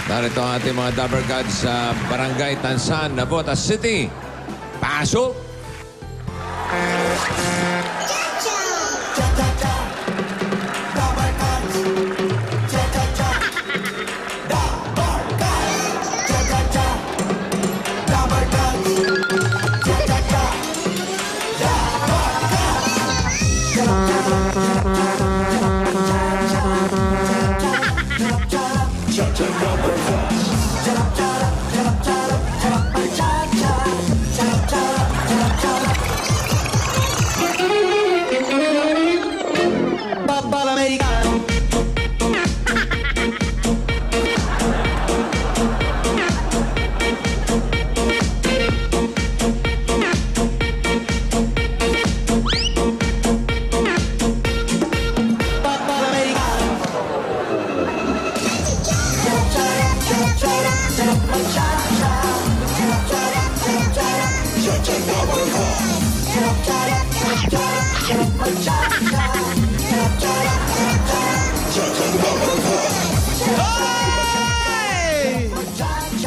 Narito ang ating mga Dabber Gods sa Barangay Tansan, Navotas City. Pasok!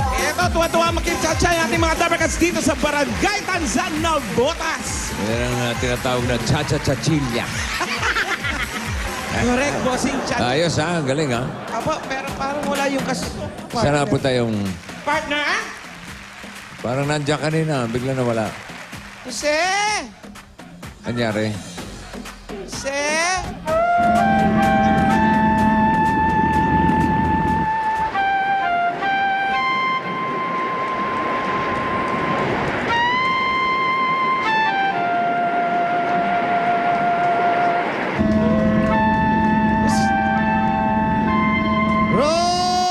Ito, tuwa-tuwa makikitsatsa yung ating mga Dabber Gods dito sa Barangay Tansan, Navotas. Yan ang tinatawag na cha-cha-cha-chilya. Correct, bossing chat. Ayos ha, ang galing ha. Apo, pero parang wala yung Saan napunta yung... partner, ah? Parang nandiyan kanina, bigla na wala. Jose! Kanyari. Jose!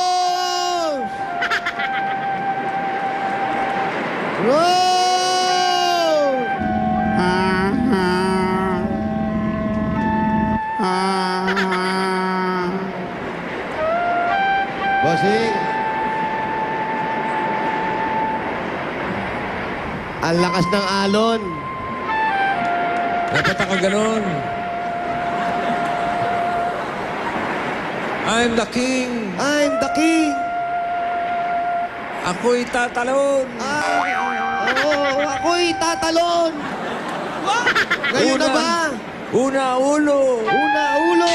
Rose! Rose! Bossing! Ang lakas ng alon. Dapat ka ganun. I'm the king. I'm the king. Ako'y tatalon. Oo, ako'y tatalon. Ngayon na ba? Una, ulo. Una, ulo.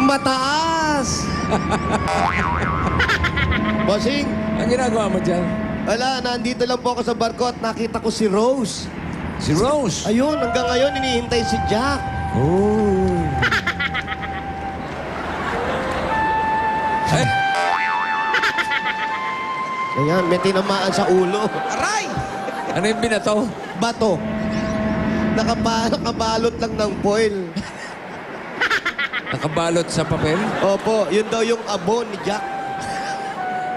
Mataas. Bossing, Ang ginagawa mo dyan? wala, nandito lang po ako sa barko at nakita ko si Rose. Si Rose. Ayun, hanggang ngayon hinihintay si Jack. Oh. Ay, Ayan, may tinamaan sa ulo. Aray! ano yung binato? Bato. Nakabalot lang ng foil. Nakabalot sa papel? Opo, yun daw yung abo ni Jack.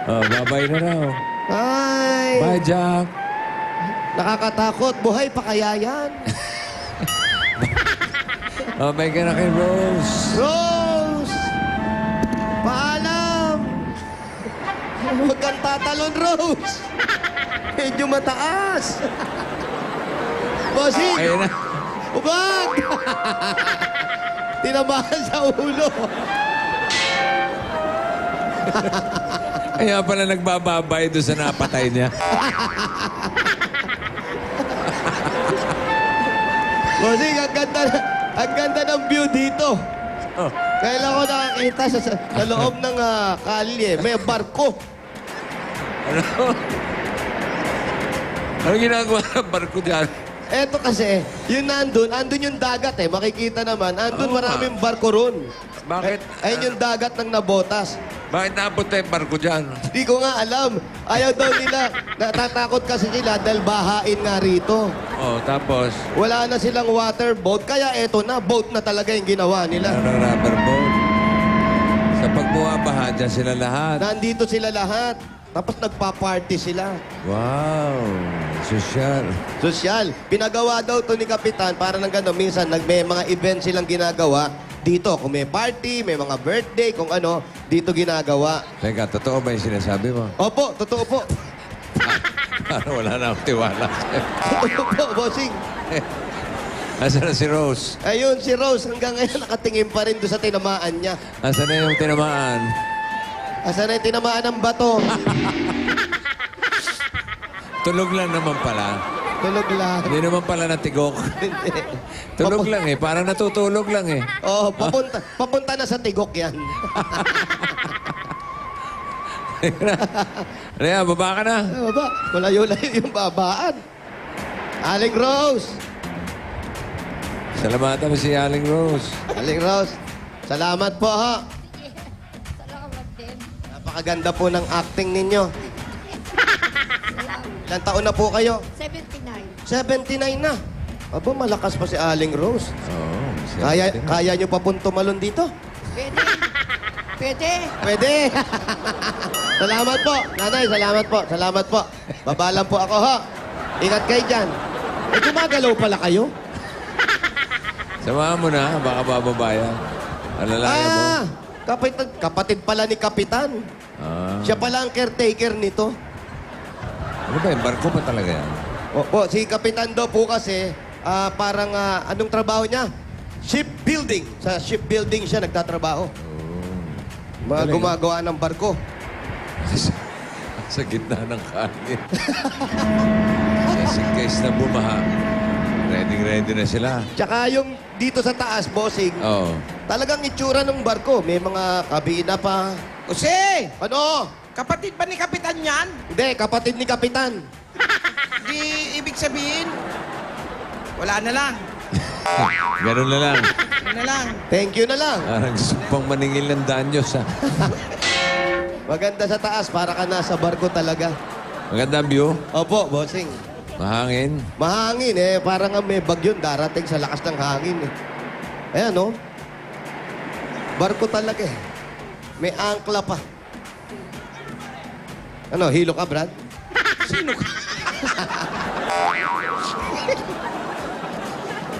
Oh, babay na raw. Ay, Bye, Jack. nakakatakot. Buhay pa kaya yan? Babay ka na kay Rose. Rose! Paalam! Huwag kang tatalon, Rose! Medyo mataas! Bossing! Ayun na. Huwag! Tinabahan sa ulo. Kaya pala nagbababay doon sa napatay niya. Bossing, ang ganda ng view dito. Oh. Kailan ko nakakita sa loob ng kalye, may barko. Ano? Ano ginagawa ng barko dyan? Eto kasi, yun andun yung dagat eh. Makikita naman, andun Oo maraming barko ron. Bakit? Ayun yung dagat ng Navotas. Bakit napunta yung barko dyan? Hindi ko nga alam. Ayaw daw nila. Natatakot kasi sila dahil bahain nga rito. Oh, tapos, Wala na silang water boat. Kaya eto na, boat na talaga yung ginawa nila. ano rubber boat? Sa pagbumabaha dyan sila lahat. Nandito sila lahat. Tapos nagpa-party sila. Wow, sosyal. Sosyal. Pinagawa daw to ni Kapitan para nang gano'n. Minsan, may mga event silang ginagawa dito. Kung may party, may mga birthday, kung ano, dito ginagawa. Teka, totoo ba yung sinasabi mo? Opo, totoo po. Parang wala na akong tiwala. Opo, bossing. Asan na si Rose? Ayun, si Rose hanggang ngayon nakatingin pa rin doon sa tinamaan niya. Asan na yung tinamaan? Asan na yung tinamaan ng bato? Tulog lang naman pala. Tulog lang. Hindi naman pala natigok. Tulog lang eh. Parang natutulog lang eh. Oh, papunta na sa tigok yan. Rhea, baba ka na. Ay, baba. Malayo-layo yung babaan. Aling Rose. Salamatan mo si Aling Rose. Aling Rose. Salamat po, ha. Salamat din. Napakaganda po ng acting ninyo. Ilang taon na po kayo? 79. 79 na. Aba, malakas pa si Aling Rose. Oo. Kaya nyo pa pong tumalon dito? Pwede. Pwede. Pwede. Salamat po. Nanay, salamat po. Salamat po. Baba lang po ako, ha. Ingat kayo dyan. Eh, gumagalaw pala kayo? Samahan mo na. Baka bababaya. Alalayan mo. Kapatid pala ni Kapitan. Ah. Siya pala ang caretaker nito. Ano ba? Barko pa talaga yan? Opo, si Kapitan daw po kasi, parang, anong trabaho niya? Shipbuilding. Sa shipbuilding siya nagtatrabaho. Galing, Gumagawa ng barko. Sa gitna ng kanin. Just in case na bumaha. Ready na sila. Tsaka yung dito sa taas, bossing, Oo. talagang itsura ng barko. May mga kabina pa. Jose! Ano? Kapatid ba ni Kapitan yan? Hindi, kapatid ni Kapitan. Di ibig sabihin, wala na lang. Ganun na lang. Wala na lang. Thank you na lang. Parang gusto pang maningil ng danyos, ha? Maganda sa taas, para ka nasa barko talaga. Maganda ang view. Opo, bossing. Mahangin. Mahangin eh. Parang nga may bagyon darating sa lakas ng hangin eh. Ayan, no? Barko talaga eh. May angkla pa. Ano, hilo ka, Brad? Sino ka?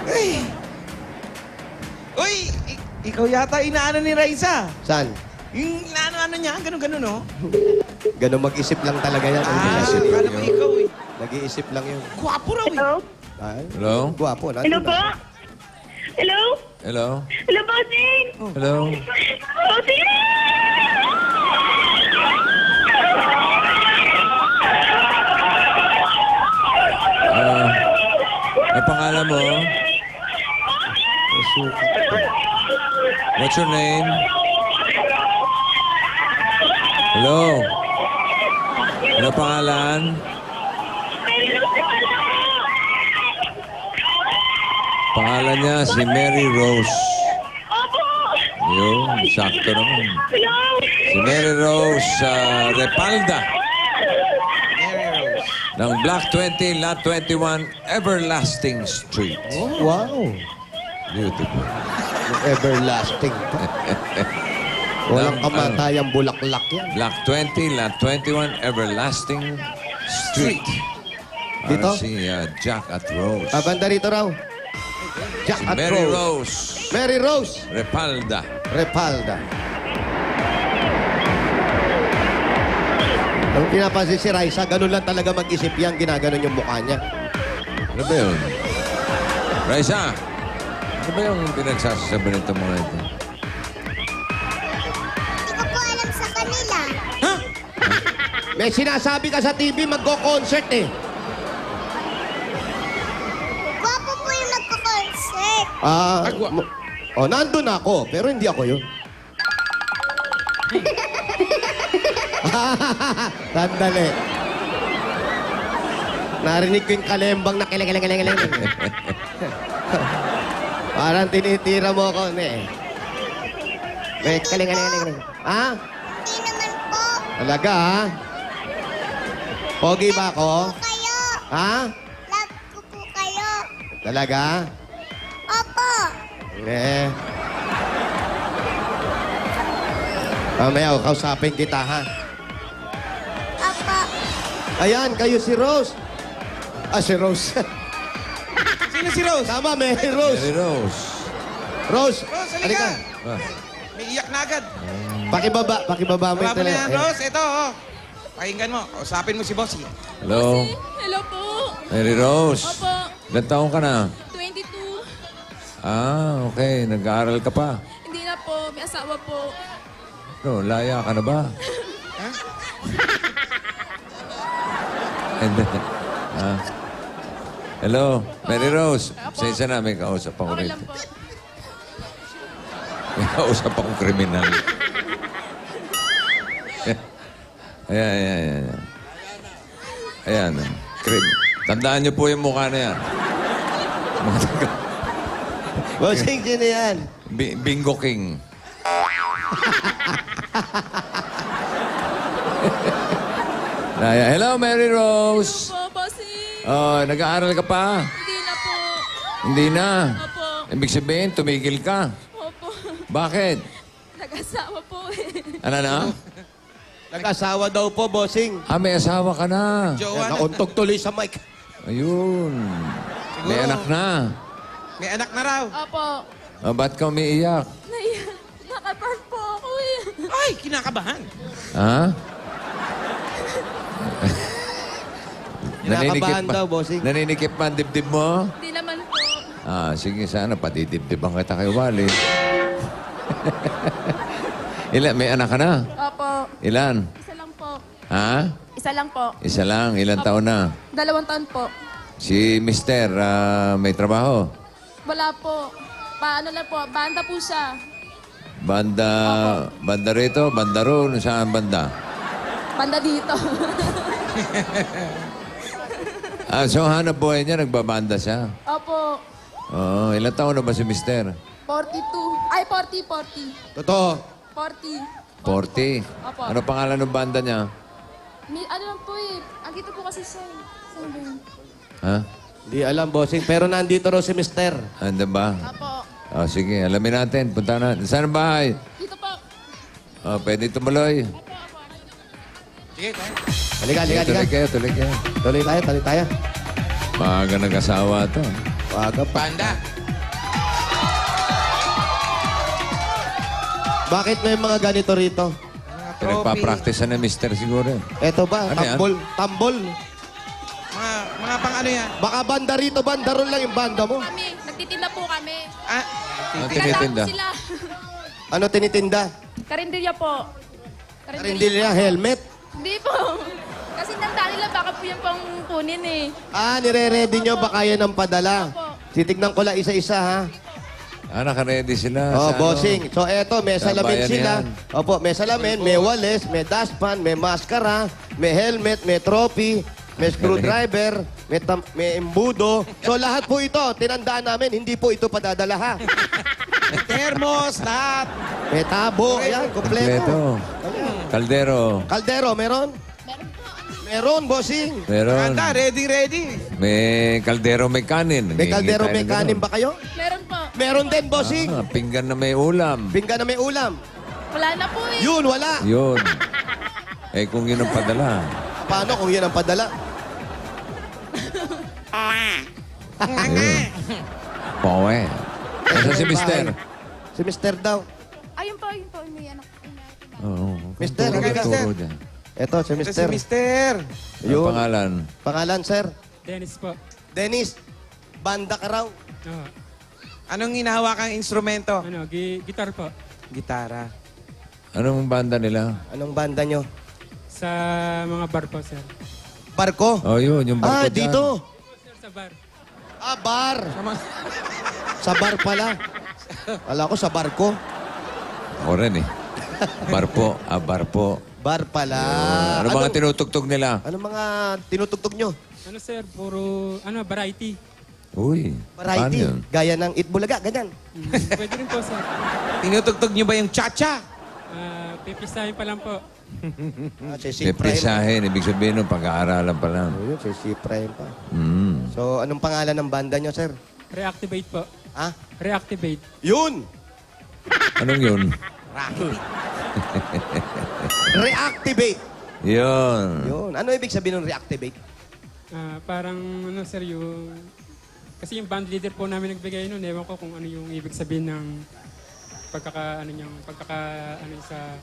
Ay. Uy, ikaw yata inaano ni Raisa. Saan? Yung inaano niya, ganun-ganun, no? Ganun mag-isip lang talaga yan. Kala mo ikaw eh. Nag-iisip lang yun. Gwapo raw eh. Hello? Ay, Hello? guwapo. Hello po? Hello? Hello? Hello, Bossing? Hello? Bossing! Ano pangalan mo? What's your name? Hello? Ano pangalan? Pangalan niya si Mary Rose. Opo! Yun, sakto naman. Hello? Si Mary Rose Repalda ng Block 20, Lot 21, Everlasting Street. Wow. Beautiful. Yung everlasting pa. Walang kamatayang bulaklak yan. Block 20, Lot 21, Everlasting Street. Dito? Si Jack at Rose. Banda rito raw. Jack at Mary Rose. Rose Mary Rose. Repalda. Repalda. Ang pinapansin si Raisa, ganun lang talaga mag-isip yan, ginaganon yung mukha niya. Ano ba yun? Raisa, ano ba yung pinagsasabi nito mga ito? Hindi ko po alam sa kanila. May sinasabi ka sa TV, magko-concert eh. Gwapo po yung nagko-concert. Nandun ako, pero hindi ako yun. Sandali. Narinig ko yung kalembang na kilang. Parang tinitira mo ako, ne. May kaling. Ha? Hindi naman po. Talaga, ha? Pogi ba ako? Kayo. Ha? Love ko po kayo. Talaga? Opo. Mamaya, kausapin kita, ha? Opo. Ayan, kayo si Rose. Si Rose. Sino si Rose? Tama, Mary Rose. Mary Rose. Rose, Rose, halika. Ah, May iyak na agad. Pakibaba mo Baba mo na yan, telepono. Rose. Ito, oh. Pakinggan mo. Usapin mo si Bossy. Hello? Hello po. Mary Rose? Opo. Ilan taong ka na? 22. Ah, okay. Nag-aaral ka pa. Hindi na po. May asawa po. No, laya ka na ba? And then, hello, Mary Rose. Sa na, may kausap ako Okay rito. lang po. May kausap akong kriminal. Ayan, ayan, ayan. Ayan. Tandaan niyo po yung mukha na yan. Bossing, sino yan? Bingo King. Hello, Mary Rose. Po, bossy. Oh, nag-aaral ka pa? Hindi na po. Hindi na. Opo. Ibig sabihin, tumigil ka. Opo. Bakit? Nag-asawa po eh. Ano na? Nag-asawa daw po, bossing. Ah, may asawa ka na. Jowa na. Nauntog tuloy sa mic. Ayun. May anak na. May anak na raw. Opo. Oh, ba't ka umiiyak? Nakapark po ako eh. Ay, kinakabahan. Ha? Kinakabahan daw, bossing. Naninikip man dibdib mo? Hindi naman po. Ah, sige sana, patidibdiban kita kay Wally. Ilan? May anak ka na? Opo. Ilan? Isa lang po. Ha? Isa lang po. Isa lang. Ilan taon na? 2 taon po. Si Mister, may trabaho? Wala po. Paano lang po? Banda po siya. Banda rito, banda roon, saan banda? Banda dito. Ah, so hanap buhay niya, nagbabanda siya. Opo. Oo, ilan taon na ba si Mister? 42. Ay, 40. Totoo. 40. 40. Opo. Ano pangalan ng banda niya? Ano lang po eh. Andito po kasi siya eh. Saan ba yun? Ha? Di alam, bossing. Pero nandito raw si Mister. Ando ba? Opo. Oh, sige, alamin natin. Punta na. Saan ang bahay? Dito po. Oh, pwede tumuloy. Sige, kaya. Halika, halika, halika. Tuloy kayo, tuloy kayo. Tuloy tayo, tuloy tayo. Maaga nag-asawa to. Waga pa. Panda. Bakit may mga ganito rito? Pinagpa-practice na Mister siguro. Eto ba? Ano yan? Tambol. Tambol. Mga pang ano yan? Baka banda rito, bandaron lang yung banda mo. Kami. Nagtitinda po kami. Ah, Ang Kailangan tinitinda. po sila. Ano tinitinda? Karinderya po. Karindilya, helmet. Hindi po. Kasi nandaan nila baka po yung pang kunin eh. Ah, nire-ready nyo ba kaya ng padala? Opo. Titignan ko lang isa-isa, ha? Ah, naka-ready sila. Oh, Sa ano? bossing. So, eto, may Sa salamin bayan sila. yan. Opo, may salamin, may walis, may dustpan, may maskara, may helmet, may trophy, may screwdriver, may embudo. So, lahat po ito, tinandaan namin, hindi po ito padadala, ha? may thermos, lahat. May tabo, ayan, Kompleto. kompleto. Kaldero. Kaldero, meron? Meron, bossing. Meron. Handa, ready. May kaldero, may kanin. May kaldero, Nangingi tayo may ng kanin ganun. ba kayo? Meron po. Meron din, bossing. Ah, pinggan na may ulam. Pinggan na may ulam. Wala na po eh. Yun, wala. Yun. Eh, kung yun ang padala. Paano kung yan ang padala? Ayun. Powe. Asa si Mister? Si Mister daw. Ayun po, ayun po. May anak. Oo. Mister, Turo, halika. turo dyan. Eto, si Ito si Mister. Mister. Ang Yun. pangalan? Pangalan, sir? Dennis po. Dennis. Banda ka raw. Oo. Anong hinahawakang instrumento? Ano, gitar po. Gitara. Anong banda nila? Anong banda nyo? Sa mga bar po, sir. Barko? Oh, yun. Yung barko Ah, dyan. dito. Sir, sa bar. Ah, bar. Sa bar pala. Wala ko sa barko. Ako rin eh. Barpo. Ah, barpo. Bar pala. Ano mga tinutugtog nila? Anong mga tinutugtog nyo? Ano, sir? Puro, variety. Uy. Paano Variety. yun? Gaya ng Itbulaga, ganyan. Pwede rin po, sir. Tinutugtog niyo ba yung cha-cha? Pipisahin pa lang po. Si C. Prime. Pepresahin. Ibig sabihin nung pag-aaralan pa lang. Oh, yun, si C. Prime pa. Mm. So, anong pangalan ng banda nyo, sir? Reactivate po. Ha? Reactivate. Yun! Anong yun? Reactivate. Yun. Yun. Ano ibig sabihin ng reactivate? Parang, ano, sir, yung... Kasi yung band leader po namin nagbigay nun, ewan ko kung ano yung ibig sabihin ng pagkaka, ano sa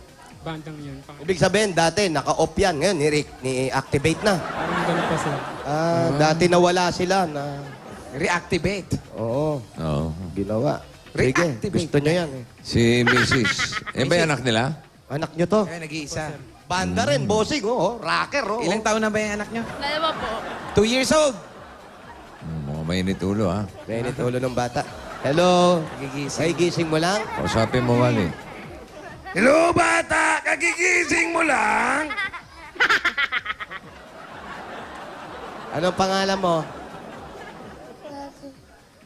bandang yun. Ibig sabihin, dati naka-off yan. Ngayon, ni-activate na. Parang ganun po sir. Dati nawala sila na... Reactivate. Oo, Oo. ginawa. Sige, Reactivate. gusto nyo yan. Si Mrs. Yan ba yung anak nila? Anak nyo to. Kaya nag-iisa. Banda rin, bossing, oh. Rocker, oh. Ilang taon na ba yung anak nyo? Dalawa po. 2 years old. Mga mainit ulo, ha? Mainit ulo ng bata. Hello. Nagigising. Ay, gising mo lang? Kausapin mo, Wally. Hello, bata! Kagigising mo lang? Anong pangalan mo?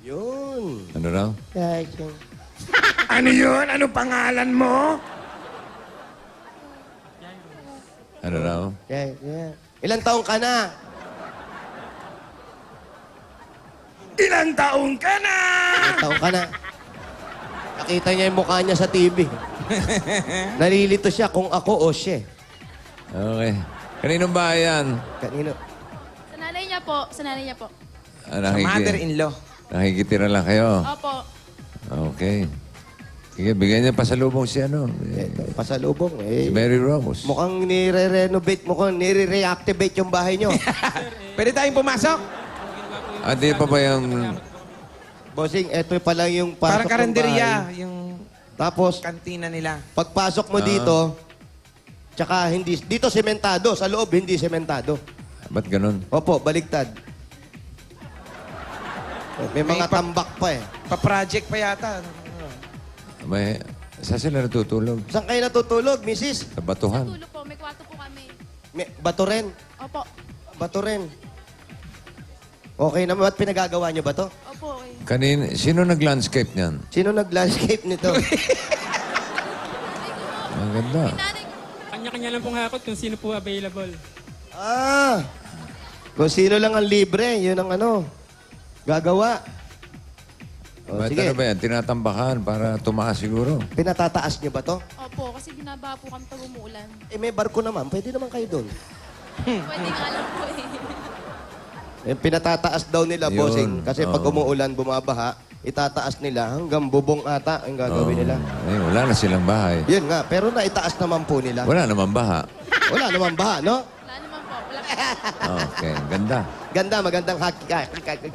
Yun. Ano raw? Yun. Ano yun? Ano pangalan mo? Ano raw? Yeah. Ilang taong ka na? Ilang taon ka na? Ilang taong ka na? Nakita niya yung mukha niya sa TV. Nalilito siya kung ako o siya. Okay. Kaninong bahay yan? Kanino? Sa nanay niya po. Sa nanay niya po. Ah, Mother-in-law. nakikitira lang kayo. Opo. Okay. Sige, bigyan niya pasalubong si ano. Ito, pasalubong. Si Mary Rose. Mukhang nire-renovate mo ko, nire-reactivate yung bahay niyo. Pwede tayong pumasok? Ah, di pa ba yung... Bossing, eto pa lang yung pasok Parang ng karinderya. bahay. Yung Tapos, kantina nila. pagpasok mo dito, tsaka hindi, dito sementado, sa loob hindi sementado. Ba't ganun? Opo, baliktad. May mga May tambak pa eh. Pa-project pa yata. May... Saan sila natutulog? Saan kayo natutulog, misis? Sa batuhan. Tulog po. May kwarto po kami. Bato rin. Opo. Bato rin. Okay naman, ba't pinagagawa niyo ba to? Opo. Okay. Sino nag-landscape niyan? Sino nag-landscape nito? Ang ganda. Nanay ko. Kanya-kanya lang pong hakot kung sino po available. Ah! Kung sino lang ang libre, yun ang ano, gagawa. O, Ba't sige, ano ba yan? Tinatambakan para tumaas siguro. pinatataas niyo ba to? Opo. Kasi binaba po kami pag umuulan. Eh, may barko naman, pwede naman kayo doon. Pwede nga lang po eh. Eh, pinatataas daw nila, Yun, bossing. Kasi pag oo. umuulan, bumabaha, itataas nila hanggang bubong ata ang gagawin nila. Eh, wala na silang bahay. Yun nga, pero naitaas naman po nila. Wala naman baha. Wala naman baha, no? Wala naman po. Wala po. Okay, ganda. Ganda, magandang haki.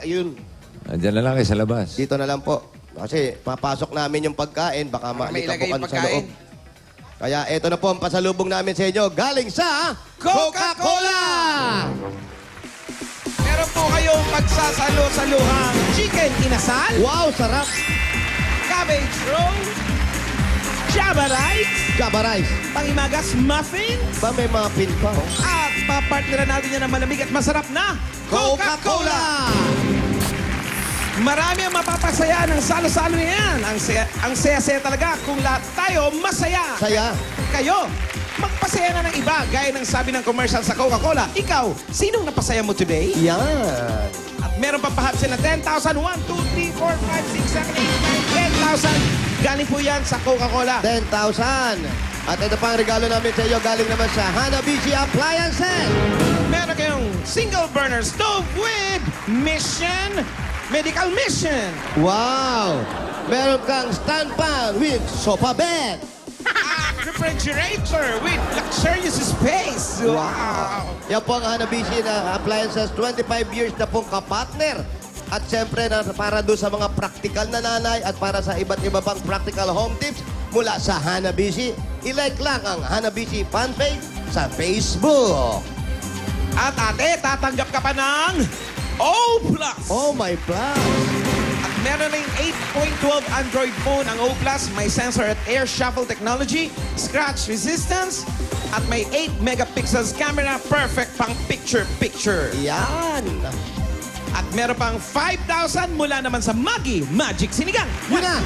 Ayun, Andiyan na lang kayo sa labas. dito na lang po. Kasi papasok namin yung pagkain, baka may ilagay maalikabukan yung sa pagkain. loob. Kaya eto na po ang pasalubong namin sa inyo galing sa Coca-Cola! Meron po kayong magsasalo-saluhang chicken inasal, Wow, sarap! cabbage roll, java rice, Java rice. pangimagas muffins, Ba may mga pin pa? Oh. at papartneran natin yan ng malamig at masarap na Coca-Cola! Marami ang mapapasaya ng salo-salo na yan. Ang saya-saya talaga kung lahat tayo masaya. Saya. Kayo, magpasaya na ng iba. Gaya ng sabi ng commercial sa Coca-Cola. Ikaw, sinong napasaya mo today? Yan. At meron pa pahatsin na 10,000. 1, 2, 3, 4, 5, 6, 7, 8, 10,000. Galing po yan sa Coca-Cola. 10,000. At ito pa ang regalo namin sa iyo galing naman sa Hanabishi Appliances. Meron kayong single burner stove with medical mission. Wow! Meron kang stand pan with sofa bed. Refrigerator with luxurious space. Wow! Yan po ang Hanabishi na Appliances. 25 years na pong kapatner. At siyempre, para doon sa mga practical na nanay at para sa iba't iba pang practical home tips mula sa Hanabishi, ilike lang ang Hanabishi fanpage sa Facebook. At ate, tatanggap ka pa ng O+. Oh my God! At meron na yung 8.12 Android phone ang O+. May sensor at air shuffle technology, scratch resistance, at may 8 megapixels camera, perfect pang picture-picture. Yan! At meron pang 5,000 mula naman sa Maggi Magic Sinigang. Yun na!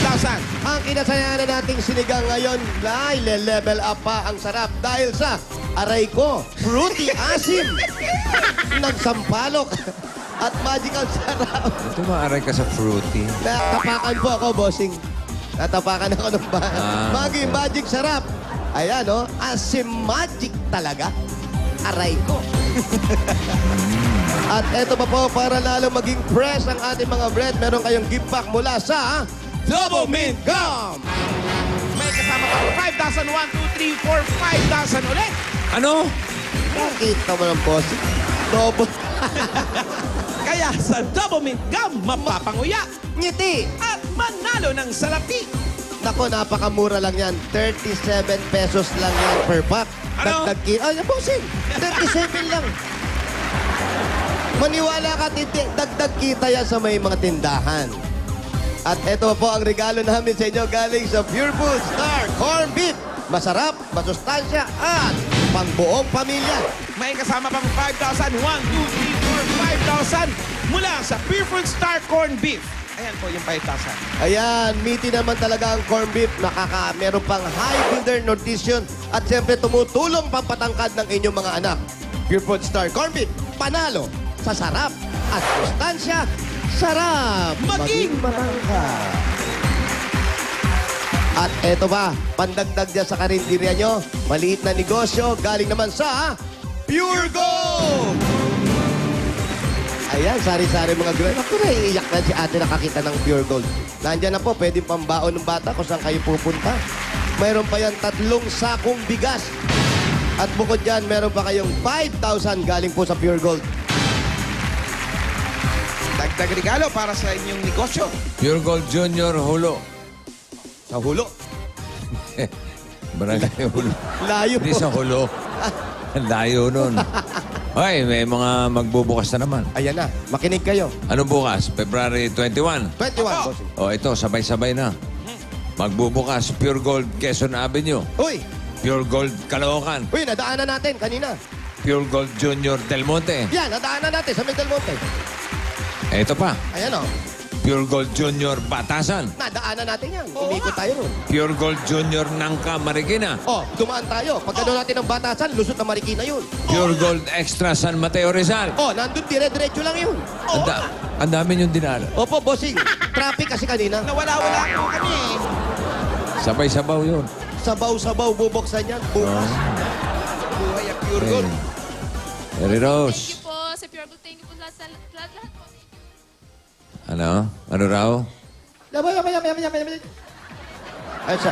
5,000. Ang inasayahan na nating sinigang ngayon, level up pa ang sarap dahil sa aray ko, fruity asim, nagsampalok, at magical sarap. Tumaaray ka sa fruity. Natapakan po ako, bossing. Natapakan ako ng Maggi Magic Sarap. Ayan, no? Asim magic talaga. Aray ko. At eto pa po, para lalo maging fresh ang ating mga bread, meron kayong gift pack mula sa Double Mint Gum. May kasama 5,000, 1, 2, 3, 4, 5,000 ulit. Ano? Nakita mo ng boss. Double. Kaya sa Double Mint Gum, mapapanguya Ngiti. at manalo ng salapi. Nako, napakamura lang yan. 37 pesos lang yan per pack. Ano? Dagdag kita. Ay, bossing. 37 lang. Maniwala ka, dagdag kita yan sa may mga tindahan. At ito po ang regalo namin sa inyo galing sa Pure Food Star Corn Beef. Masarap, masustansya, at pangbuong pamilya. May kasama pang 5,000, 1, 2, 3, 4, 5,000 mula sa Pure Food Star Corn Beef. Ayan po yung 5,000. Ayan, meaty naman talaga ang corn beef. Meron pang high builder nutrition at siyempre tumutulong pampatangkad ng inyong mga anak. Pure Food Star Corn Beef, panalo sa sarap at sustansya. Sarap Maging matangkad. At eto ba, pandagdag dyan sa karinderya nyo, maliit na negosyo, galing naman sa Pure Gold! Ayan, sari-sari mga gulay. Ako na, iiyak na si ate nakakita ng Pure Gold. Nandyan na po, pwedeng pambaon ng bata kung saan kayo pupunta. Mayroon pa yan 3 sakong bigas. At bukod dyan, meron pa kayong 5,000 galing po sa Pure Gold. Dagdag regalo para sa inyong negosyo. Pure Gold Junior Hulo. Sa hulo. Barangay Hulo. Layo Hindi po. sa Hulo. Ang layo nun. Hoy, may mga magbubukas na naman. Ayan na, makinig kayo. Ano bukas? February 21. 21, bossing. O ito, sabay-sabay na. Magbubukas, Pure Gold Quezon Avenue. Uy, Pure Gold Caloocan. uy, nadaanan natin kanina. Pure Gold Junior Del Monte. Yan, nadaanan natin sa Miguel Monte. Ito pa, Ayan o, Pure Gold Junior Batasan. nadaanan natin yan. Umikot tayo nun. Pure Gold Junior Nangka Marikina. Oh, dumaan tayo. Pag gano'n natin ng batasan, lusot na Marikina yun. Pure Gold Extra San Mateo Rizal. Oh, nandun dire-diretso lang yun. Ang dami yung dinala. Opo, bossing. Traffic kasi kanina. Nawala-wala po kami. Sabay-sabaw yun. Sabaw-sabaw, bubuksan yan. Bukas. Buhay ang Pure Gold. Mary Thank Rose. you po sa Pure Gold. Thank you po lahat po. Ano? Ano raw? Yaman. Ay, sa...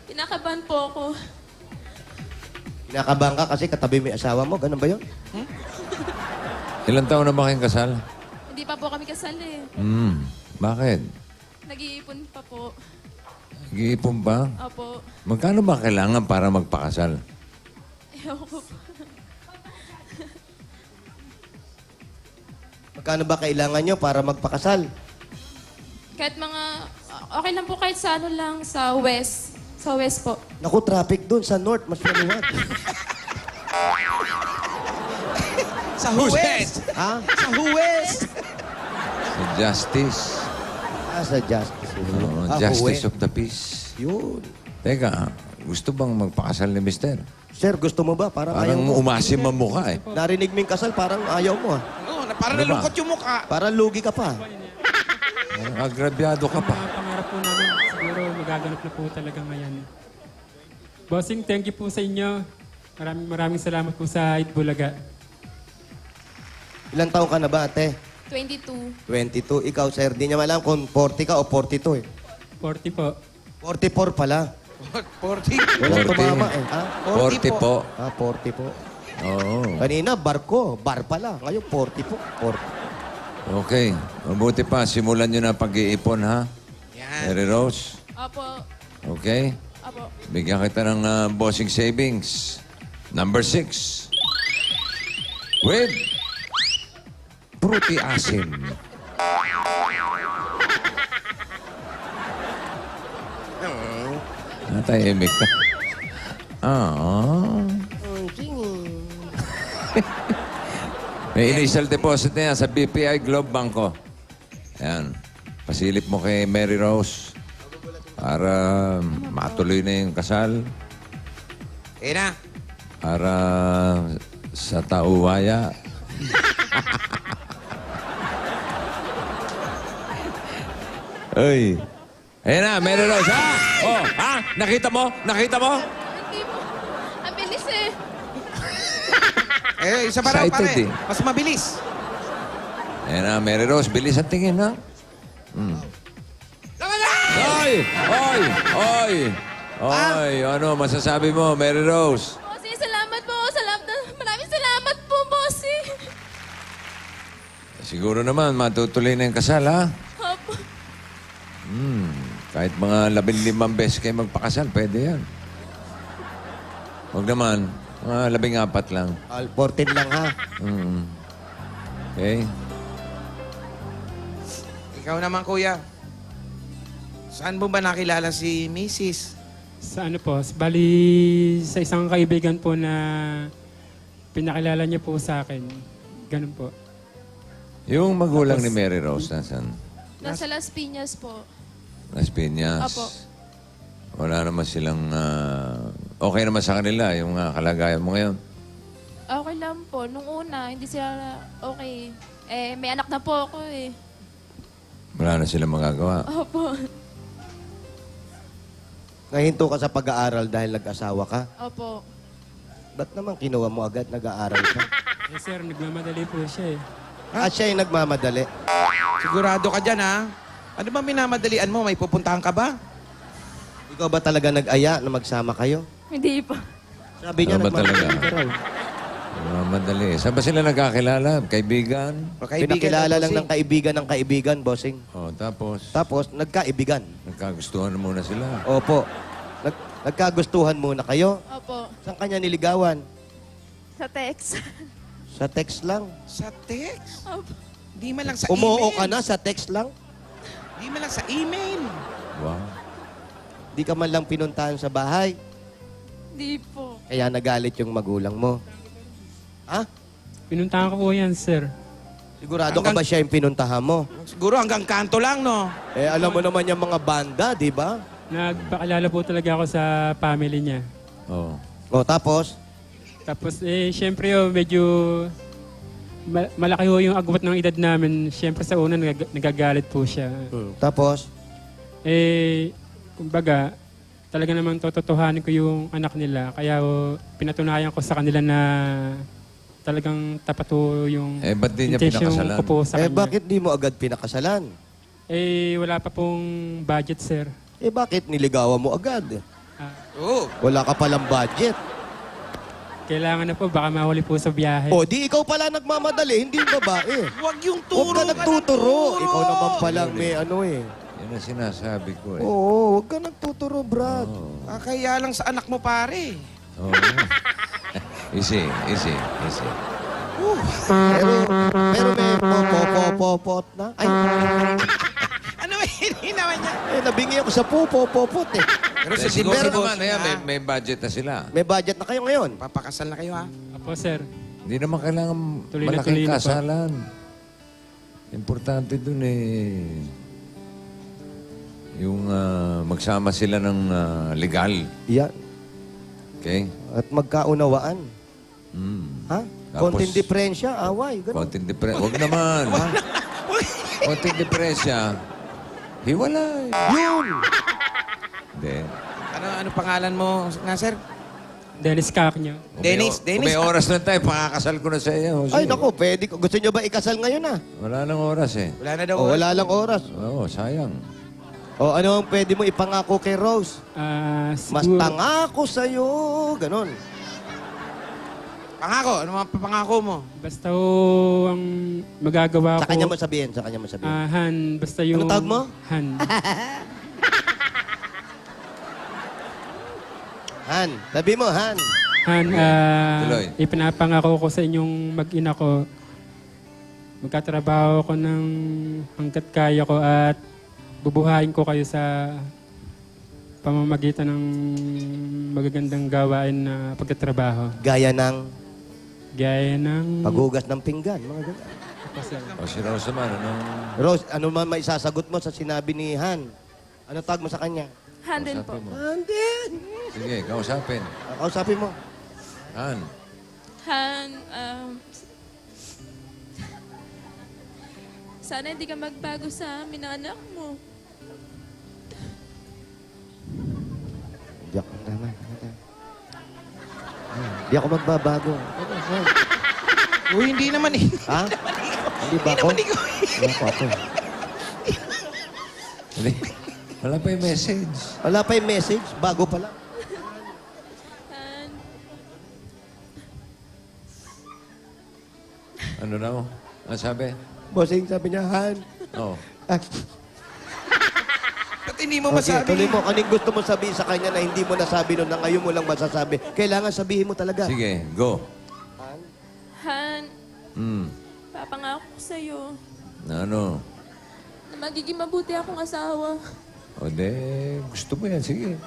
Kinakabahan po ako. Kinakabahan ka kasi katabi mo yung asawa mo. Ganun ba yun? Ilang taon na ba kayong kasal? Hindi pa po kami kasal eh. Bakit? Nag-iipon pa po. Nag-iipon ba? Opo. Magkano ba kailangan para magpakasal? Ewan ko po. Magkano ba kailangan nyo para magpakasal? Kahit mga, okay lang po kahit sa ano lang, sa west. Sa west po. Naku, traffic dun sa north. Mas maluwag. Sa Huwes. ha? Sa Huwes. Sa Justice. Sa justice. Oo, Ah, Justice huwe. of the Peace. Yun. Teka, gusto bang magpakasal ni Mister? Sir, gusto mo ba? Parang ayaw Parang mo. umasim ang mukha eh. Narinig mo yung kasal, parang ayaw mo ah. Oo, parang Ano ba? nalungkot yung mukha. Parang lugi ka pa. Parang agrabyado ka pa. Mga pangarap po namin, siguro magaganap na po talaga ngayon. Bossing, thank you po sa inyo. Maraming salamat po sa Itbulaga. Ilang taon ka na ba, ate? 22. 22. Ikaw, sir, di niya malam kung 40 ka o 42 eh. 40 po. 44 pala. 40. Walang 40. tumama eh. Ha? 40 po. Ah, 40 po. Oo. Kanina, barko. Bar pala. Ngayon, 40 po. 40. Okay. Mabuti pa. Simulan nyo na pag-iipon, ha? Yan. Mary Rose. Opo. Okay? Opo. Bigyan kita ng bossing savings. Number 6. With fruity asim. Natahimik ka. May initial deposit na yan sa BPI Globe Banco. Ayan. Pasilip mo kay Mary Rose para matuloy na yung kasal. Eh na. Para sa tauwaya. Ay. Ayan na, Mary Rose, ha? Oh, ha? Nakita mo? Nakita mo? Hindi po. Ang bilis eh. Eh, isa pa raw, Excited pare. eh. Mas mabilis. Ayan na, Mary Rose, bilis ang tingin, ha? Tama na! Oy! Oy! Oy! Oy! Ano masasabi mo, Mary Rose? Bossing, salamat po. Maraming salamat po, bossing. Siguro naman, matutuloy na yung kasal, ha? Opo. Kahit mga 15 beses kayo magpakasal, pwede yan. Huwag naman, mga 14 lang. 14 lang ha. Okay? Ikaw naman, kuya. Saan mo ba nakilala si Mrs.? Sa ano po, bali sa isang kaibigan po na pinakilala niya po sa akin. Ganun po. Yung magulang ni Mary Rose, nasan? Nasa Las Piñas po. Las Piñas. Apo. Wala naman silang... okay naman sa kanila, yung kalagayan mo ngayon. Okay lang po. Nung una, hindi sila okay. Eh, may anak na po ako eh. Wala na silang magagawa. Opo. Nahinto ka sa pag-aaral dahil nag-asawa ka. Opo. Ba't naman kinuha mo agad nag-aaral ka? Eh sir, nagmamadali po siya eh. At siya yung nagmamadali. Sigurado ka dyan, ha? Ano ba minamadalian mo? May pupuntahan ka ba? Ikaw ba talaga nag-aya na magsama kayo? Hindi po. Sabi niya, Ano ba nagmamadali talaga? ka raw. Madali. Saan ba sila nagkakilala? Kaibigan? O, kaibigan Pinakilala mo, lang ng bossing. kaibigan ng kaibigan, bossing. Tapos, Tapos, nagkaibigan. nagkagustuhan muna sila. Opo. Nagkagustuhan muna kayo. Opo. Saan kanya niligawan? Sa text. Sa text lang. Sa text? Opo. Di man lang sa Umuo email. ka na sa text lang? Di man lang sa email. Wow. Di ka man lang pinuntahan sa bahay. Hindi po. Kaya nagalit yung magulang mo. Ha? Pinuntahan ko po yan, sir. Sigurado ka ba siya yung pinuntahan mo? Siguro hanggang kanto lang, no? Eh, alam mo naman yung mga banda, di ba? Nagpakilala po talaga ako sa family niya. Oh. O, tapos? Tapos syempre medyo malaki ho yung agwat ng edad namin. Syempre sa una nagagalit po siya. Tapos? Kumbaga, talaga namang tototohanin ko yung anak nila. Kaya pinatunayan ko sa kanila na talagang tapat ho yung Ba't di niya intention pinakasalan? ko po sa Eh, kanya. bakit di mo agad pinakasalan? Wala pa pong budget, sir. Eh, bakit niligawan mo agad? Oo. Wala ka palang budget. Kailangan na po, baka mahuli po sa biyahe. O, di ikaw pala nagmamadali, hindi yung babae. Huwag yung Huwag turo ka nagtuturo. Ikaw naman palang may ano eh. Yan ang sinasabi ko eh. Oo, huwag ka nagtuturo, Brad. Kaya lang sa anak mo, pare. Oo. Easy. Pero may popot na. Ay, Ano ba hindi naman niya? nabingi ako sa popot eh. Pero Eh, siguro si naman, bossing, ha? may budget na sila. May budget na kayo ngayon. Papakasal na kayo, ha? Apo, sir. Hindi naman kailangan Tuloy na malaking tuloy na pa. kasalan. Importante dun yung magsama sila ng legal. Yan. Okay? At magkaunawaan. Ha? Tapos- Konting diferensya, away. Ganun. Konting depresya. Huwag naman. Konting depresya. Hiwalay. Yun! Hindi. Ano pangalan mo nga, sir? Dennis Cacnyo. Kung may oras na tayo, pakakasal ko na sa iyo. Jose. Ay, naku, pwede. Gusto nyo ba ikasal ngayon ah? Wala nang oras eh. Wala na daw. O, wala lang oras. Oo, sayang. O, ano ang pwede mo ipangako kay Rose? Mas Siguro, tanga ko sa'yo. Ganon. Pangako. Ano mga pangako mo? basta ho ang magagawa Sa ko. kanya mo sabihin, sa kanya mo sabihin. Han, basta yung... Ano tawag mo? Han. Han, sabi mo, Han. Han, Tuloy. ipinapangako ko sa inyong mag-ina ko. Magkatrabaho ko ng hanggat kaya ko at bubuhayin ko kayo sa pamamagitan ng magagandang gawain na pagtatrabaho. Gaya ng Gaya ng... paghugas ng pinggan. Mga ganun. O si Rose naman, anong... Rose, ano man maisasagot mo sa sinabi ni Han? Ano tawag mo sa kanya? Handle po. Kausapin mo. Handin! Sige, kausapin. Kausapin mo. Han. Han, sana hindi ka magbago sa amin ng anak mo. Di ako naman. Di ako magbabago. Uy, hindi naman eh. Ha? Hindi ba ako? Hindi naman ikaw. Hindi ako ako. Hindi. Wala pa yung message. Wala pa yung message, bago pa lang. Han, Ano daw? Ano sabi? Bossing, sabi niya, Han. Oh. Ah, Ba't hindi mo okay, masabi? tuloy mo. Kaning gusto mo sabihin sa kanya na hindi mo nasabi noon, na ngayon mo lang masasabi. Kailangan sabihin mo talaga. Sige, go. Han, Hmm. papangako ko sa'yo Na ano? na magiging mabuti akong asawa. O de, gusto mo yan. Sige.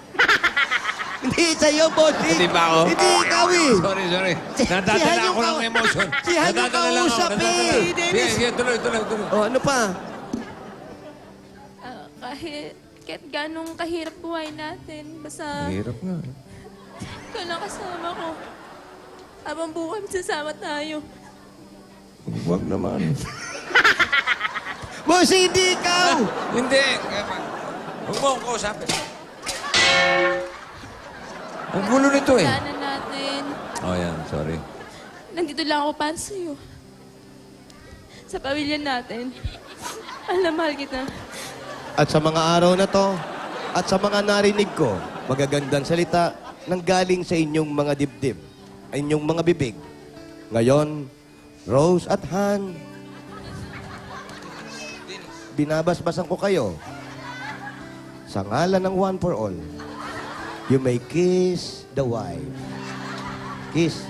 Hindi sa'yo, bossing. Hindi ba ako? Hindi ikaw eh. Sorry. Han Nadadala yung ako ng kau- emotion. Si Han yung Nadadala lang ako, kausap nadadala. eh. Sige, sige, tuloy. Oh, ano pa? Kahit ganong kahirap buhay natin, basta Hirap nga. ikaw lang kasama ko. Habang buhay, magsasama tayo. Huwag naman. Bossing, hindi ikaw. Hindi. Huwag mo akong kausapin. Ang gulo nito eh. Planan natin. Oh, yan. Sorry. Nandito lang ako para sa'yo. Sa pamilya natin. Alam, mahal kita. At sa mga araw na to, at sa mga narinig ko, magagandang salita nang galing sa inyong mga dibdib, inyong mga bibig. Ngayon, Rose at Han, binabasbasan ko kayo sa ngalan ng one for all. You may kiss the wife. Kiss.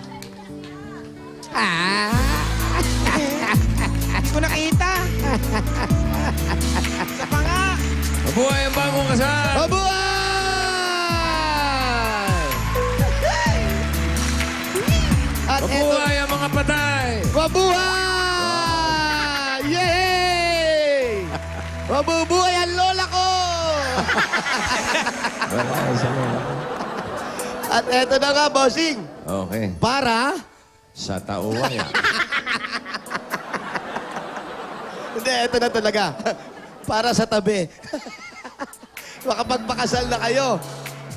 Hindi ko nakita. Sa panga. Mabuhay ang bagong kasal! Mabuhay! At eto, Mabuhay ang mga patay! mabuhay! Yay! Mabubuhay ang lola ko! Wala, isa lang. At eto na nga, bossing. Okay. Para? Sa tauhan yan. Hindi, eto na talaga. Para sa tabi. Makapagpakasal na kayo.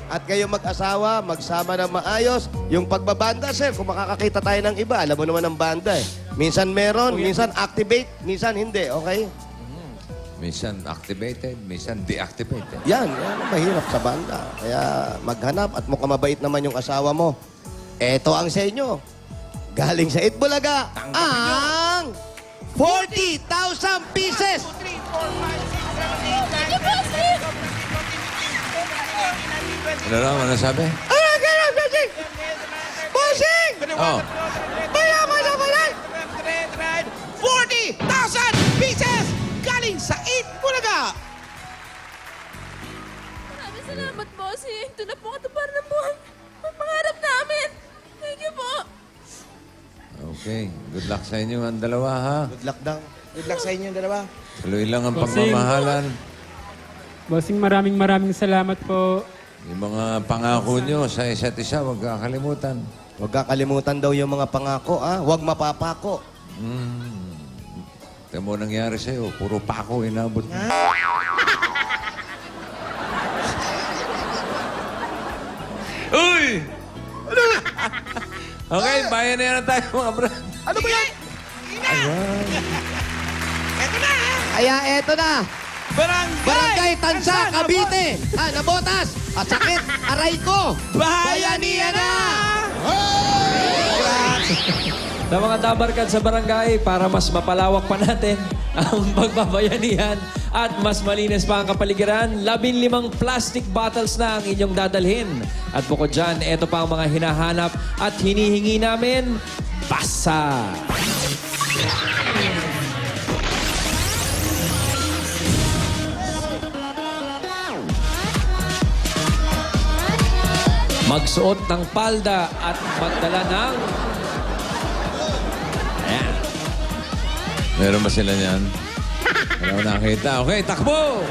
At kayo mag-asawa, magsama na maayos. Yung pagbabanda, sir, kung makakakita tayo ng iba, alam mo naman ang banda eh. Minsan meron, minsan activate, minsan hindi, okay? Minsan activated, minsan deactivated. Yan ang mahirap sa banda. Kaya maghanap at mukhang mabait naman yung asawa mo. Eto ang sa inyo. Galing sa Itbulaga, ang 40,000 pieces! 2, 3, 4, 5, 6, 7, 8, 9, 10, 11, 12, 13, 14, 15, 16, 17, 18, 19, 20, Ano lang, ano sabi? Ano kaya, bossing? Bossing! Oh. Mayaman na pala! 40,000 pieces galing sa 8 Bulaga. Maraming salamat, bossing. Ito na po katuparan ng buhay. Ang pangarap namin. Thank you po. Okay. Good luck sa inyo ang dalawa, ha? Good luck daw. Good luck sa inyo dalawa. Tuloy lang ang Bossing. pagmamahalan. Bossing, maraming salamat po. Yung mga pangako nyo sa isa't isa, huwag kakalimutan. Huwag kakalimutan daw yung mga pangako, ah. Huwag mapapako. Ito mo nangyari sa'yo, puro pako inabot mo. Uy! Okay, bayan na tayo mga bro. Ano ba yan? Eto na! Kaya eto na. Barangay Tansa, Tansa, Cavite. Nabotas. At sakit, aray ko. Bayanihan na! Sa mga tabarkad sa barangay, para mas mapalawak pa natin ang pagbabayanihan at mas malinis pa ang kapaligiran, 15 plastic bottles na ang inyong dadalhin. At bukod dyan, ito pa ang mga hinahanap at hinihingi namin, basa! Magsuot ng palda at magdala ng... Ayan. Meron ba sila niyan? Wala ko nakita. Okay, takbo!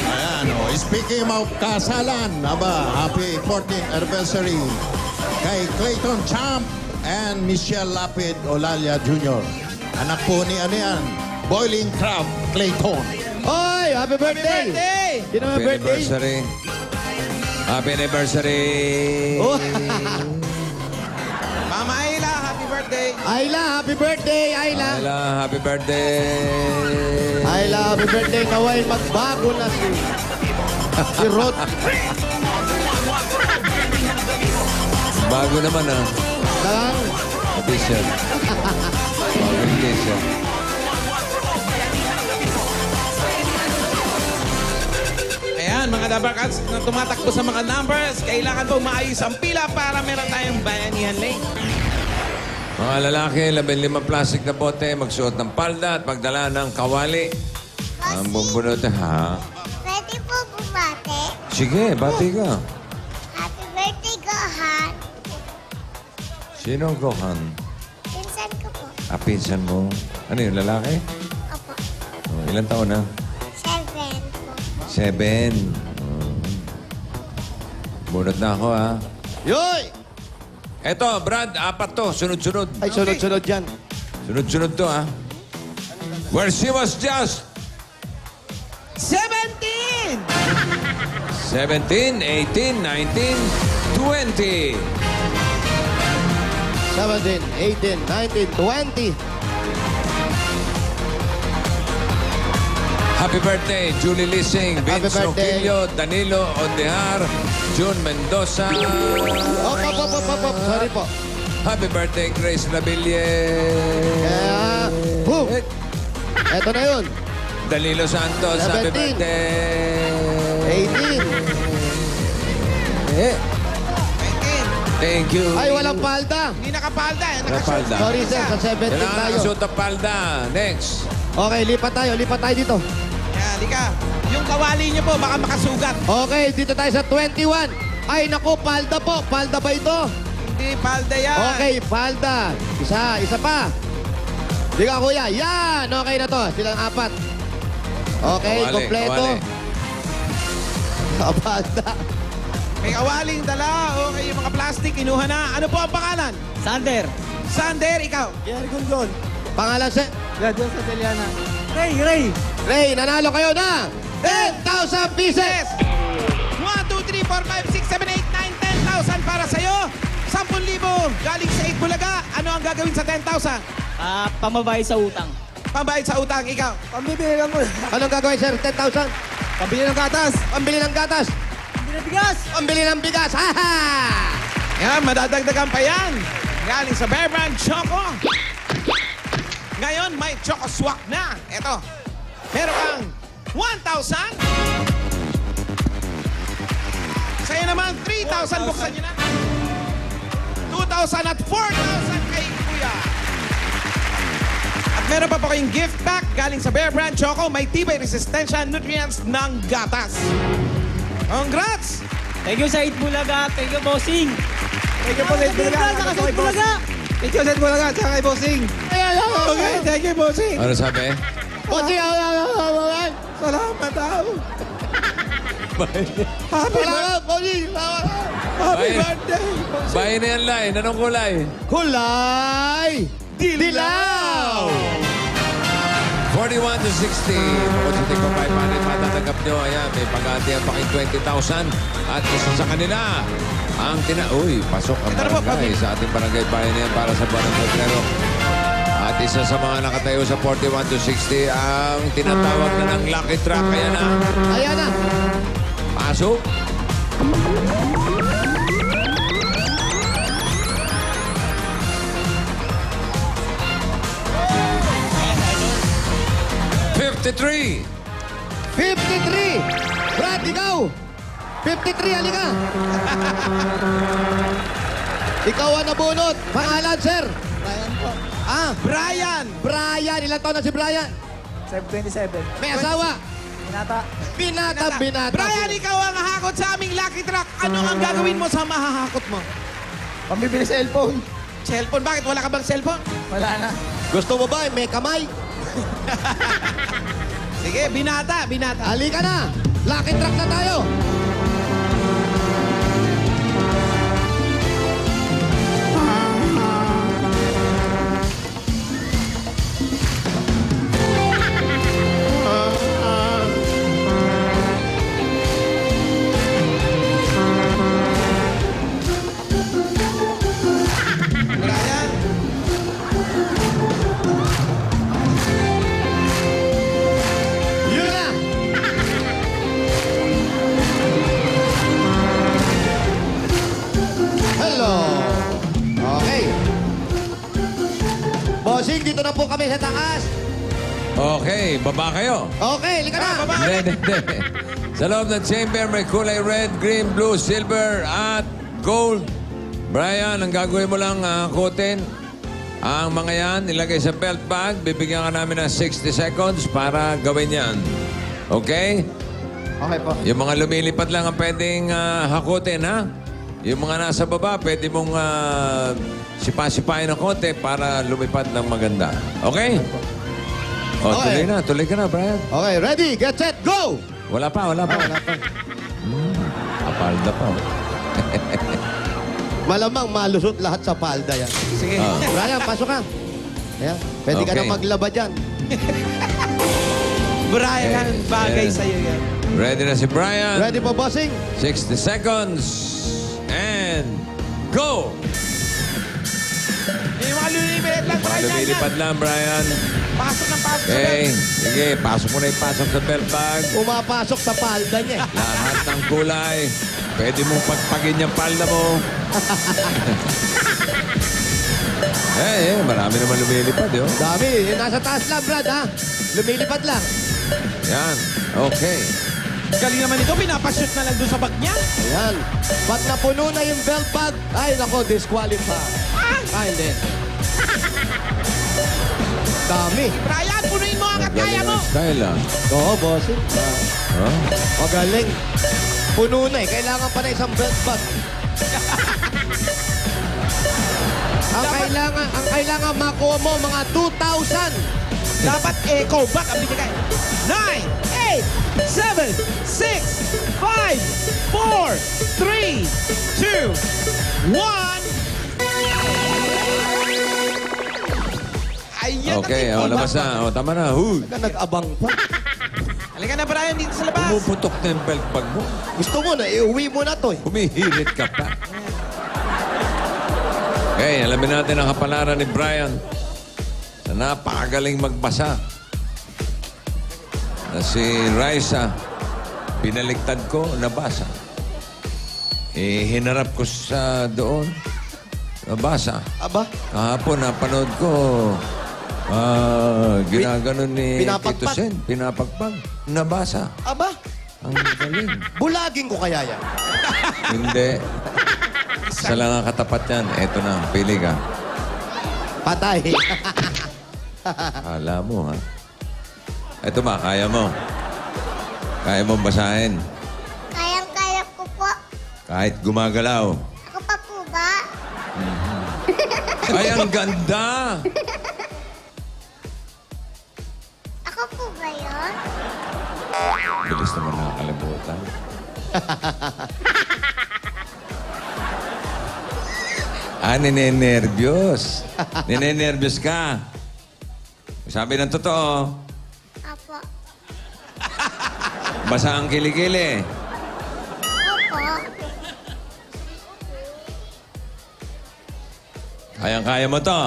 Ayan, oh. Speaking of kasalan, aba, happy 14th anniversary kay Clayton Champ and Michelle Lapid Olalia Jr. Anak po ni ano yan? Boiling Crab Clayton. Oy, happy birthday. Birthday! Sino ang Happy birthday? anniversary. Happy anniversary! Oh. Ayla, happy birthday, Ayla. Ayla, happy birthday. Ayla, happy birthday. Naway magbago na si Rod. Bago naman ah. Lang. T-shirt. Bagong t-shirt. Ayan, mga Dabarkats na tumatakbo sa mga numbers, kailangan po maayos ang pila para meron tayong bayanihan lane. Mga lalaki, 15 plastic na bote, magsuot ng palda at magdala ng kawali. Ang bubunot ha. Pwede po bumate. Sige, bati ka. Happy birthday, Gohan. Sino ang Gohan? Pinsan ko po. Pinsan mo. Ano yun, lalaki? Opo. Oh, ilang taon na? 7 po. 7. Bunot na ako ha. Yoy! Eto, Brad, 4 to. Sunod-sunod. Ay, sunod-sunod yan. Sunod-sunod to ha. Where she was just 17! 17, 18, 19, 20. 17, 18, 19, 20. Happy birthday, Julie Lising, Happy Vince birthday. Roquillo, Danilo Ondejar, June Mendoza. Op. Sorry po. Happy birthday, Grace Labille. Kaya, boom! Eto na yun. Danilo Santos, happy 17. birthday. 18. Thank you. Ay, walang palda. Hindi nakapalda eh. Walang palda. Sorry, sir. Sa 17 Kailangan tayo. ng suot ng palda. Next. Okay, lipat tayo dito. Yan, di ka. Yung kawali niyo po, baka makasugat. Okay, dito tayo sa 21. Ay, naku, palda po. Palda ba ito? Hindi, palda yan. Okay, palda. Isa pa. Di ka, kuya. Yan, okay na to. Silang 4. Okay, Kawali, kompleto. kawali. Palda. May kawaling dala. Okay, yung mga plastic, kinuha na. Ano po ang pangalan? Sander. Sander, ikaw. Gary Gungon. Pangalan sa... Gadiel sa Deliana. Ray. Ray, nanalo kayo na 10,000 pieces. 1, 2, 3, 4, 5, 6, 7, 8, 9, 10,000 para sa'yo. 10,000 galing sa 8 Bulaga. Ano ang gagawin sa 10,000? Pamabay sa utang. Pambayad sa utang, ikaw. Pambibili lang mo. Anong gagawin, sir? 10,000? Pambili ng gatas. Pambili ng gatas. Pambili ng bigas. Pambili ng bigas. Ha ha! Yan, madadagdagan pa yan. Galing sa Bear Brand Choco. Ngayon, may Choco Swak na. Ito, meron kang 1,000. Sa'yo naman, 3,000. Buksan nyo na. 2,000 at 4,000 kay Kuya. At meron pa po kayong gift pack galing sa Bear Brand Choco. May tibay, resistensya, nutrients ng gatas. Congrats! Thank you sa 8 Bulaga. Thank you, bossing. Thank you po sa 8 Bulaga. Saka sa 8 Bulaga. Thank you sa 8 Bulaga. Tsaka kay Bossing. Okay, thank you, Bossing. Ano sabi? Bossing, Salamat, Al. Happy salamat, Bossing. Happy Bye. birthday! Bahay na yan, Lai. Anong kulay? Kulay! Dilaw! 41 to 60. Bukod sa tigpa 500, matatanggap nyo. Ayan, may pag-aatihan pa kayong 20,000. At isa sa kanila, ang Uy, pasok ang Ito na po, barangay sa ating barangay bayan na yan para sa buwan ng Pebrero. At isa sa mga nakatayo sa 41 to 60, ang tinatawag na ng Lucky Truck. Ayan na. Ayan na. Pasok. $53. 53! Brad, ikaw! 53, halika! Ikaw ang nabunot. Pangalan, sir? Brian po. Brian! Brian! Ilan taon na si Brian? 27. May asawa? Pinata. Binata. Brian, ikaw ang hahakot sa aming Lucky Truck. Ano ang gagawin mo sa mahahakot mo? Pambibili sa cellphone. Cellphone? Bakit? Wala ka bang cellphone? Wala na. Gusto mo ba? May kamay? Sige, binata. Halika na! Lucky truck na tayo! Brian, Okay, baba kayo. Okay, lika na. Hindi. Sa loob ng chamber, may kulay red, green, blue, silver, at gold. Brian, ang gagawin mo lang, kutin ang mga yan, ilagay sa belt bag. Bibigyan ka namin ng 60 seconds para gawin yan. Okay? Okay po. Yung mga lumilipad lang ang pwedeng hakutin, ha? Yung mga nasa baba, pwede mong sipa-sipain ng konti para lumipad ng maganda. Okay? O, Okay. tuloy na. Tuloy ka na, Brian. Okay, ready, get set, go! Wala pa. Apalda pa. Malamang malusot lahat sa palda yan. Sige. Brian, pasok ka. Ayan, pwede ka Okay. na maglaba dyan. Brian, bagay Yeah. sa'yo yan. Ready na si Brian. Ready po, bossing? 60 seconds. And go! Yung mga lumilipad lang, Brian. Lumilipad lang, Brian. Pasok ng pasok sa Okay. belt. Sige, pasok mo na yung pasok sa belt bag. Pumapasok sa palda niya. Lahat ng kulay. Pwede mong pagpagin yung palda mo. Marami naman lumilipad, yo. Dami, nasa taas lang, Brad, ha? Lumilipad lang. Yan. Okay. Galing naman ito, pinapashoot na lang doon sa bag niya. Ayan. Pag napuno na yung belt bag, ay, nako, disqualify. Ay, hindi. Dami. Brian, punuin mo ang at kaya Galing mo. ang style, ah. Oo, bossing. Huh? Magaling. Puno na eh. Kailangan pa na isang belt bag. ang kailangan makuha mo mga 2,000. Dapat echo back ang binigay. 9, 8, 7, 6, 5, 4, 3, 2, 1. Ayan Okay, ang labas na. Tama na. Huy. Nag-abang pa. Halika na, Brian, dito sa labas. Pumuputok na yung belt bag mo. Gusto mo na, iuwi mo na to eh. Humihirit ka pa. Okay, alamin natin ang kapalaran ni Brian sa napakagaling magbasa. Na si Raisa, pinaliktad ko, nabasa. Hinarap ko sa doon, nabasa. Aba, Kahapon, napanood ko, ginaganon ni Pinapagpag. Tito Sen. Pinapagpag. Nabasa. aba, Ang galing. bulagin ko kaya yan. Hindi. Isa lang ang katapat yan. Eto na, pili ka. Patay. Kala mo, ha? Eto ba, kaya mo? Kaya mong basahin? Kayang-kaya ko po. Kahit gumagalaw. Ako pa po ba? Ay, ang ganda! Ako po ba yun? Bilis naman nakakalimutan. Ninenervyos. Ninenervyos ka. Sabi ng totoo, Apo. basa ang kilikili. Opo. Kayang-kaya mo to.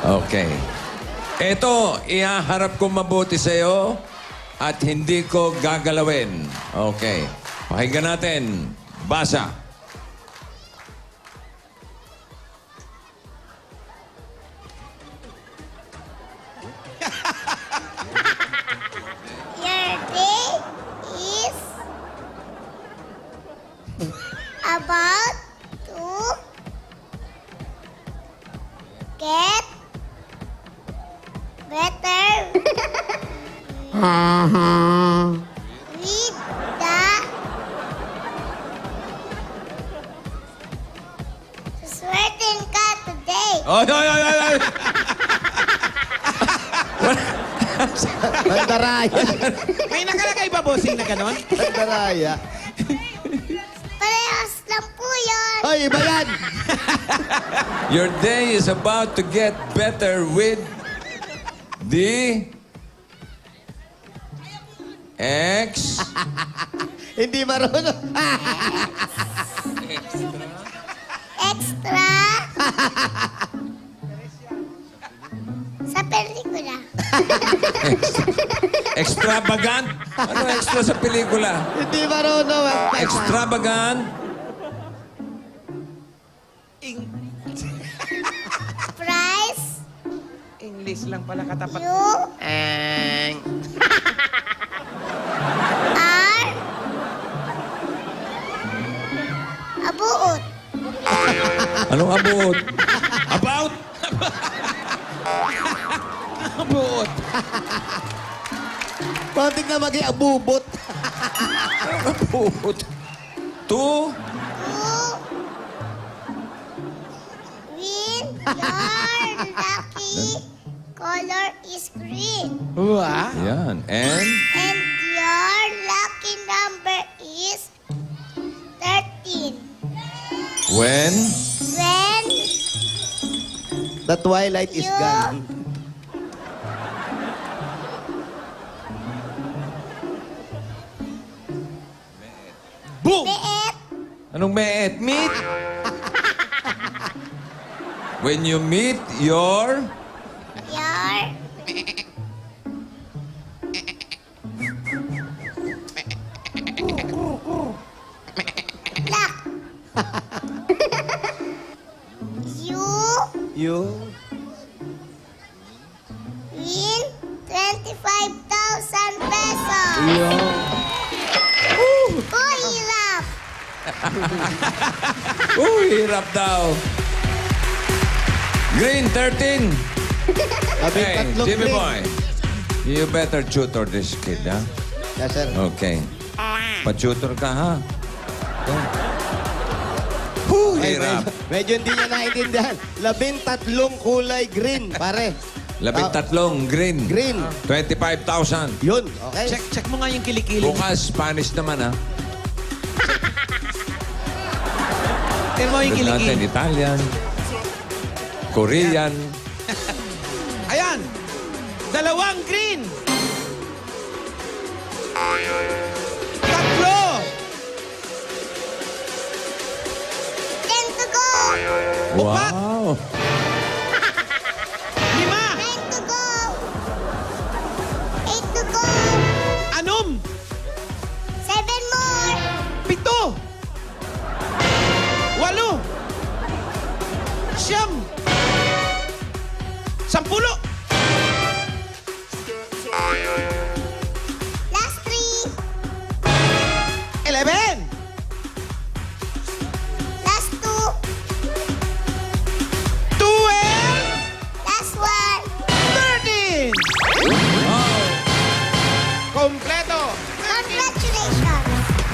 Okay. Ito, ihaharap ko mabuti sa'yo at hindi ko gagalawin. Okay. Pakinggan natin. Basa. Your day is about to get better with the sweating ka today. Oy, oy, oy, oy, oy! Bandaraya. May nakalagay ba, bossing, na ganon? Bandaraya. Parehas lang po yun. Ay, iba yan. Your day is about to get better with the X. Hindi marunong. Extra. Sa pelikula. Extravagant. Ano extra sa pelikula? Hindi marunong. Extravagant. Price English lang pala katapat. U, R, abuot. Anong abot? About! About! Konting na maging abubot. Abot. Two. Green, your lucky color is green. Wow. Yan. And? And your lucky number is 13. When? When The twilight is You- gone. Boom! meet Anong meet? Meet? When you meet your... your luck. You You? win 25,000 pesos. Uy, hirap. Hirap daw. Green, 13. Hey, Tatlong Jimmy green. boy. You better tutor this kid, ha? Yes, sir. Okay. Pa-tutor ka, ha? Ay, Hirap. medyo hindi niya naintindihan. 13 kulay green, pare. 13 green. Green. 25,000. Yun, okay? Check mo nga yung kilikili. Bukas, Spanish naman, ha? Tingnan mo yung Doon natin, kilikili. Italian. Korean. Ayan! Dalawang green! Tatlo! 10 to go. Wow. 5! 9 to go. 8 to go. Anom! 7 more. 7! 8! 9! 10! Last 3. 11! Last 2. 12! Last 1. 13! Kompleto! Congratulations.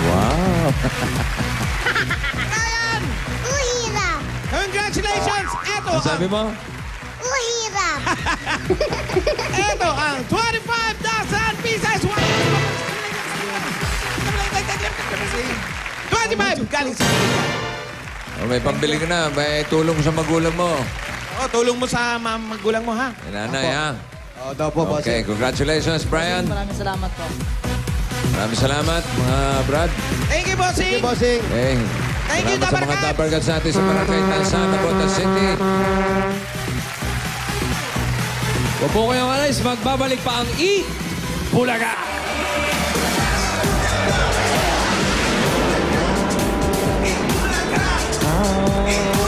Wow. Ayan! Uhirap. Congratulations! Ito Ano sabi ang, mo? Uhirap. ito ang 25,000 pieces! 25 galing sa Oh, may pambili ka na. May tulong sa magulang mo. Oh, tulong mo sa magulang mo, ha? May nanay, ha? Oo daw po, boss. Okay, congratulations, Brian. Maraming salamat po. Maraming salamat, mga Brad. Thank you, bossing! Sige, bossing. Hey, Thank you, salamat sa mga Dabarkad. Dabarkad sa atin sa Barangay Tansana, Botas City. Huwag po kayong alis, magbabalik pa ang Bulaga! Ah.